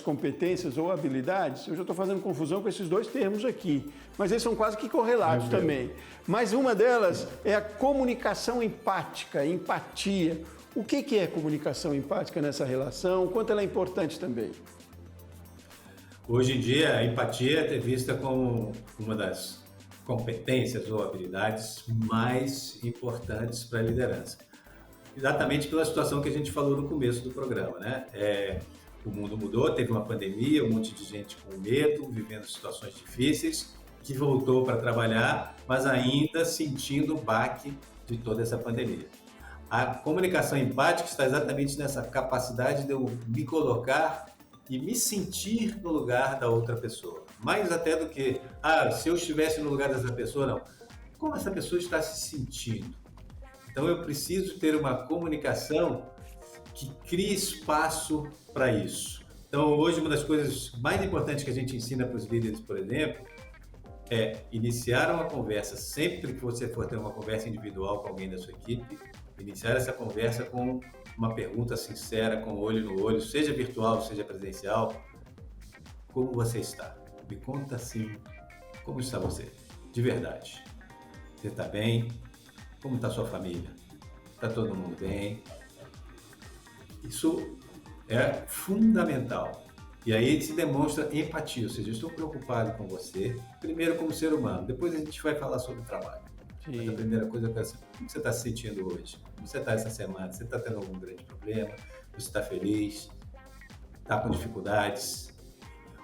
competências ou habilidades. Eu já estou fazendo confusão com esses dois termos aqui, mas eles são quase que correlatos também. Mas uma delas é a comunicação empática, empatia. O que é comunicação empática nessa relação? Quanto ela é importante também? Hoje em dia, a empatia é vista como uma das competências ou habilidades mais importantes para a liderança. Exatamente pela situação que a gente falou no começo do programa, né? O mundo mudou, teve uma pandemia, um monte de gente com medo, vivendo situações difíceis, que voltou para trabalhar, mas ainda sentindo o baque de toda essa pandemia. A comunicação empática está exatamente nessa capacidade de eu me colocar e me sentir no lugar da outra pessoa. Mais até do que, se eu estivesse no lugar dessa pessoa, não. Como essa pessoa está se sentindo? Então eu preciso ter uma comunicação que crie espaço para isso. Então hoje uma das coisas mais importantes que a gente ensina para os líderes, por exemplo, é iniciar uma conversa, sempre que você for ter uma conversa individual com alguém da sua equipe, iniciar essa conversa com uma pergunta sincera, com olho no olho, seja virtual, seja presencial. Como você está? Me conta assim, como está você? De verdade. Você está bem? Como está sua família? Está todo mundo bem? Isso é fundamental. E aí se demonstra empatia, ou seja, eu estou preocupado com você, primeiro como ser humano, depois a gente vai falar sobre o trabalho. Mas a primeira coisa é saber como você está se sentindo hoje, como você está essa semana, você está tendo algum grande problema, você está feliz, está com dificuldades.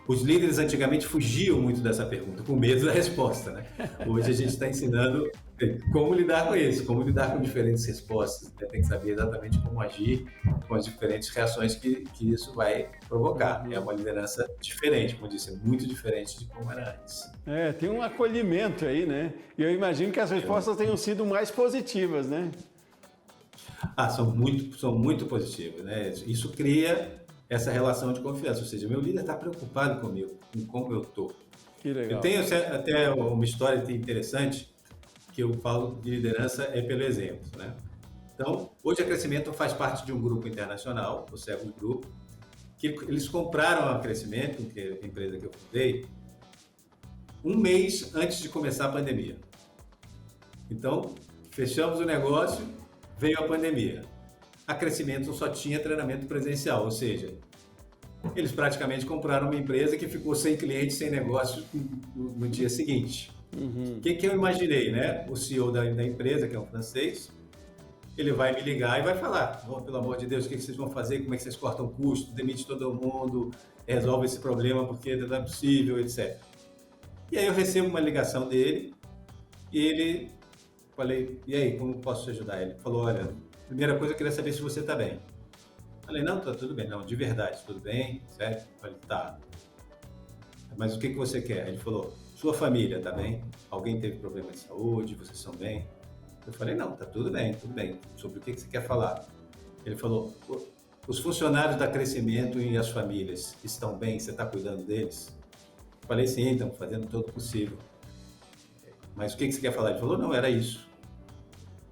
Os líderes antigamente fugiam muito dessa pergunta, com medo da resposta, né? Hoje a gente está ensinando como lidar com isso, como lidar com diferentes respostas, né? Tem que saber exatamente como agir com as diferentes reações que isso vai provocar. É uma liderança diferente, como eu disse, muito diferente de como era antes. Tem um acolhimento aí, né? E eu imagino que as respostas tenham sido mais positivas, né? São muito positivas, né? Isso cria essa relação de confiança, ou seja, meu líder está preocupado comigo, com como eu estou. Que legal. Eu tenho até uma história interessante que eu falo de liderança pelo exemplo, né? Então, hoje a Crescimento faz parte de um grupo internacional, o Cegos Group, que eles compraram a Crescimento, que é a empresa que eu fundei, um mês antes de começar a pandemia. Então, fechamos o negócio, veio a pandemia. A Crescimento só tinha treinamento presencial, ou seja, eles praticamente compraram uma empresa que ficou sem clientes, sem negócio no dia seguinte. O que eu imaginei, né? O CEO da empresa, que é um francês, ele vai me ligar e vai falar, oh, pelo amor de Deus, o que vocês vão fazer, como é que vocês cortam custo, demite todo mundo, resolve esse problema porque não é possível, etc. E aí eu recebo uma ligação dele e ele, falei, e aí, como posso te ajudar? Ele falou, olha, primeira coisa eu queria saber se você está bem. Falei, não, tá tudo bem, não, de verdade, tudo bem, certo? Falei, tá. Mas o que você quer? Ele falou, sua família tá bem? Alguém teve problema de saúde? Vocês estão bem? Eu falei, não, tá tudo bem, tudo bem. Sobre o que você quer falar? Ele falou, os funcionários da Crescimento e as famílias estão bem? Você está cuidando deles? Eu falei, sim, estamos fazendo todo o possível. Mas o que você quer falar? Ele falou, não, era isso.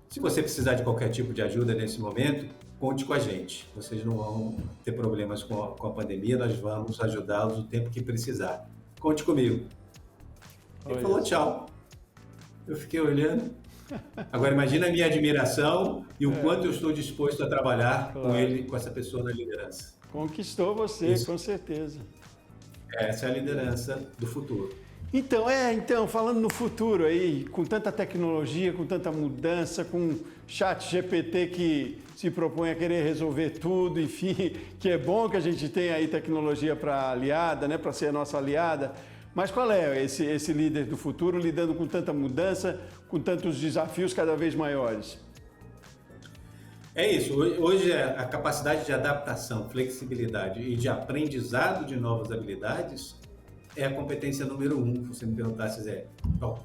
Se você precisar de qualquer tipo de ajuda nesse momento, conte com a gente. Vocês não vão ter problemas com a pandemia, nós vamos ajudá-los o tempo que precisar. Conte comigo. Ele falou tchau. Eu fiquei olhando. Agora imagina a minha admiração e o quanto eu estou disposto a trabalhar com ele, com essa pessoa na liderança. Conquistou você, com certeza. Essa é a liderança do futuro. Então, falando no futuro aí, com tanta tecnologia, com tanta mudança, com chat GPT que se propõe a querer resolver tudo, enfim, que é bom que a gente tenha aí tecnologia para aliada, né, para ser a nossa aliada. Mas qual é esse líder do futuro lidando com tanta mudança, com tantos desafios cada vez maiores? É isso. Hoje a capacidade de adaptação, flexibilidade e de aprendizado de novas habilidades é a competência número 1, se você me perguntasse, Zé,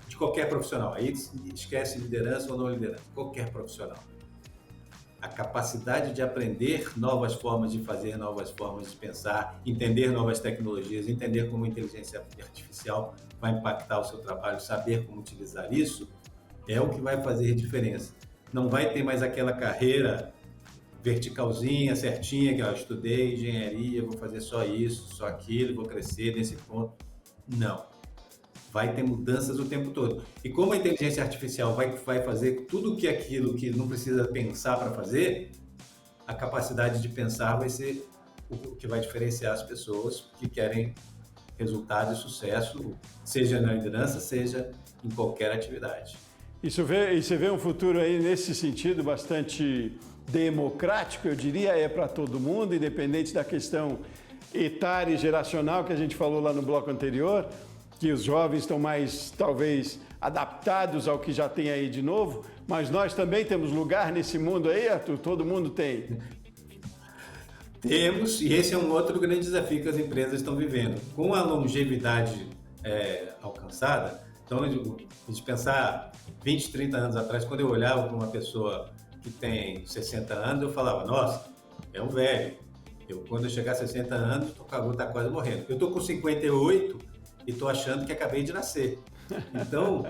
de qualquer profissional. Aí esquece liderança ou não liderança, qualquer profissional. A capacidade de aprender novas formas de fazer, novas formas de pensar, entender novas tecnologias, entender como a inteligência artificial vai impactar o seu trabalho, saber como utilizar isso, é o que vai fazer diferença. Não vai ter mais aquela carreira verticalzinha, certinha, que eu estudei engenharia, vou fazer só isso, só aquilo, vou crescer nesse ponto. Não. Vai ter mudanças o tempo todo. E como a inteligência artificial vai fazer tudo aquilo que não precisa pensar para fazer, a capacidade de pensar vai ser o que vai diferenciar as pessoas que querem resultado e sucesso, seja na liderança, seja em qualquer atividade. E você vê um futuro aí nesse sentido bastante democrático, eu diria, é para todo mundo, independente da questão etária e geracional que a gente falou lá no bloco anterior, que os jovens estão mais, talvez, adaptados ao que já tem aí de novo, mas nós também temos lugar nesse mundo aí, Arthur? Todo mundo tem? Temos, e esse é um outro grande desafio que as empresas estão vivendo. Com a longevidade alcançada, então, a gente pensar 20, 30 anos atrás, quando eu olhava para uma pessoa que tem 60 anos, eu falava, nossa, é um velho. Quando eu chegar a 60 anos, vou estar quase morrendo. Eu estou com 58 e estou achando que acabei de nascer. Então,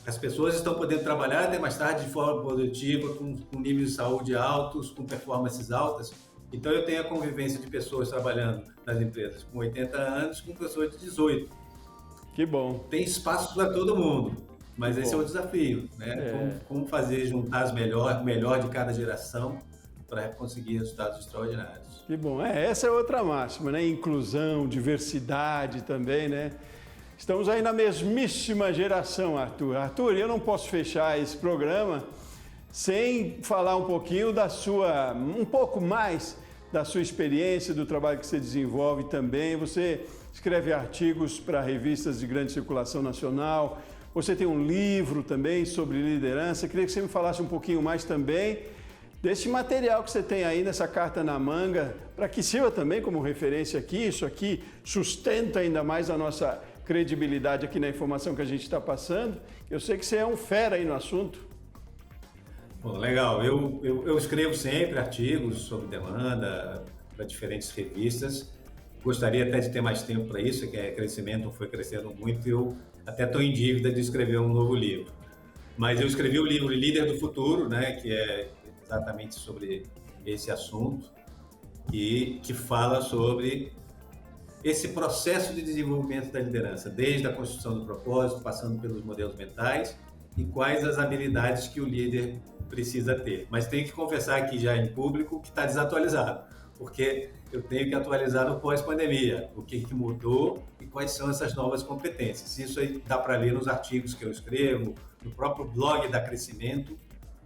as pessoas estão podendo trabalhar até mais tarde de forma produtiva, com níveis de saúde altos, com performances altas. Então, eu tenho a convivência de pessoas trabalhando nas empresas com 80 anos com pessoas de 18. Que bom. Tem espaço para todo mundo, mas esse é o desafio, né? Como fazer juntar o melhor de cada geração para conseguir resultados extraordinários. Que bom. Essa é outra máxima, né? Inclusão, diversidade também, né? Estamos aí na mesmíssima geração, Arthur. Arthur, eu não posso fechar esse programa sem falar um pouquinho um pouco mais da sua experiência, do trabalho que você desenvolve também. Você escreve artigos para revistas de grande circulação nacional, você tem um livro também sobre liderança. Queria que você me falasse um pouquinho mais também desse material que você tem aí nessa carta na manga, para que sirva também como referência aqui. Isso aqui sustenta ainda mais a nossa credibilidade aqui na informação que a gente está passando. Eu sei que você é um fera aí no assunto. Bom, legal. Eu escrevo sempre artigos sobre demanda para diferentes revistas. Gostaria até de ter mais tempo para isso, que crescimento foi crescendo muito e eu até estou em dívida de escrever um novo livro. Mas eu escrevi o livro Líder do Futuro, né, que é exatamente sobre esse assunto e que fala sobre esse processo de desenvolvimento da liderança, desde a construção do propósito, passando pelos modelos mentais e quais as habilidades que o líder precisa ter. Mas tem que confessar aqui já em público que está desatualizado, porque eu tenho que atualizar no pós-pandemia, o que mudou e quais são essas novas competências. Isso aí dá para ler nos artigos que eu escrevo, no próprio blog da Crescimento,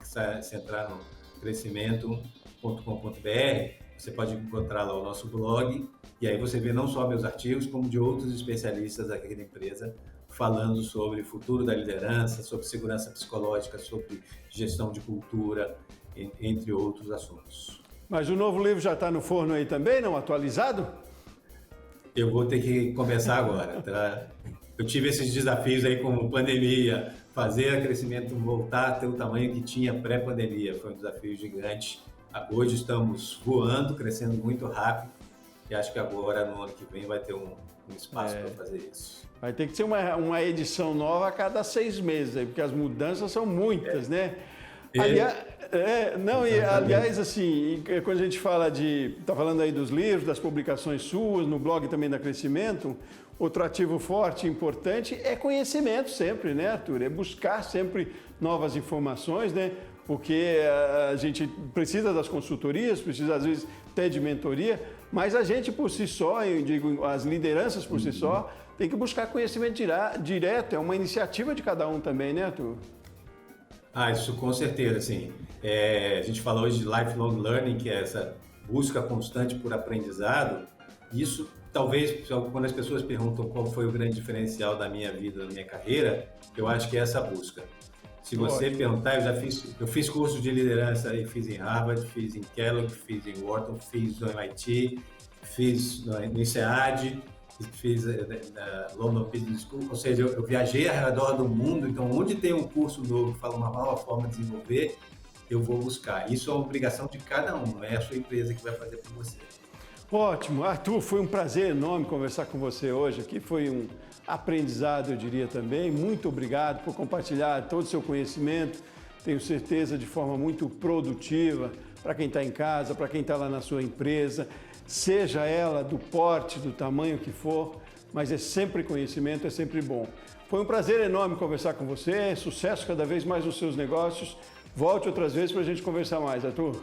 se entrar no crescimento.com.br, você pode encontrar lá o nosso blog, e aí você vê não só meus artigos, como de outros especialistas aqui da empresa, falando sobre o futuro da liderança, sobre segurança psicológica, sobre gestão de cultura, entre outros assuntos. Mas o novo livro já está no forno aí também, não? Atualizado? Eu vou ter que começar agora, tá? Eu tive esses desafios aí com pandemia, fazer a Crescimento voltar a ter o tamanho que tinha pré-pandemia, foi um desafio gigante. Hoje estamos voando, crescendo muito rápido, e acho que agora, no ano que vem, vai ter um espaço para fazer isso. Vai ter que ser uma edição nova a cada 6 meses, aí, porque as mudanças são muitas, né? Aliás, assim, quando a gente fala tá falando aí dos livros, das publicações suas, no blog também da Crescimento, outro ativo forte e importante é conhecimento sempre, né, Arthur? É buscar sempre novas informações, né? Porque a gente precisa das consultorias, precisa às vezes até de mentoria, mas a gente por si só, eu digo, as lideranças por si só, tem que buscar conhecimento direto, é uma iniciativa de cada um também, né, Arthur? Isso com certeza, assim. A gente fala hoje de lifelong learning, que é essa busca constante por aprendizado. Isso, talvez, quando as pessoas perguntam qual foi o grande diferencial da minha vida, da minha carreira, eu acho que é essa busca. Se você perguntar, eu fiz curso de liderança e fiz em Harvard, fiz em Kellogg, fiz em Wharton, fiz no MIT, fiz no INSEAD, fiz na London Business School, ou seja, eu viajei ao redor do mundo, então onde tem um curso novo que fala uma nova forma de desenvolver, eu vou buscar. Isso é uma obrigação de cada um, não é a sua empresa que vai fazer por você. Ótimo. Arthur, foi um prazer enorme conversar com você hoje aqui, foi um aprendizado, eu diria também. Muito obrigado por compartilhar todo o seu conhecimento, tenho certeza de forma muito produtiva para quem está em casa, para quem está lá na sua empresa, seja ela do porte, do tamanho que for, mas é sempre conhecimento, é sempre bom. Foi um prazer enorme conversar com você, sucesso cada vez mais nos seus negócios. Volte outras vezes para a gente conversar mais, Arthur.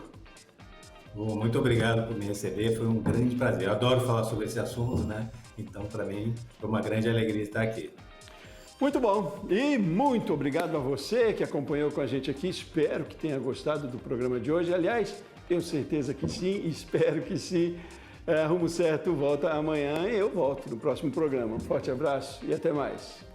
Muito obrigado por me receber, foi um grande prazer. Eu adoro falar sobre esse assunto, né? Então, para mim, foi uma grande alegria estar aqui. Muito bom. E muito obrigado a você que acompanhou com a gente aqui. Espero que tenha gostado do programa de hoje. Aliás, tenho certeza que sim, espero que sim. Rumo Certo volta amanhã e eu volto no próximo programa. Um forte abraço e até mais.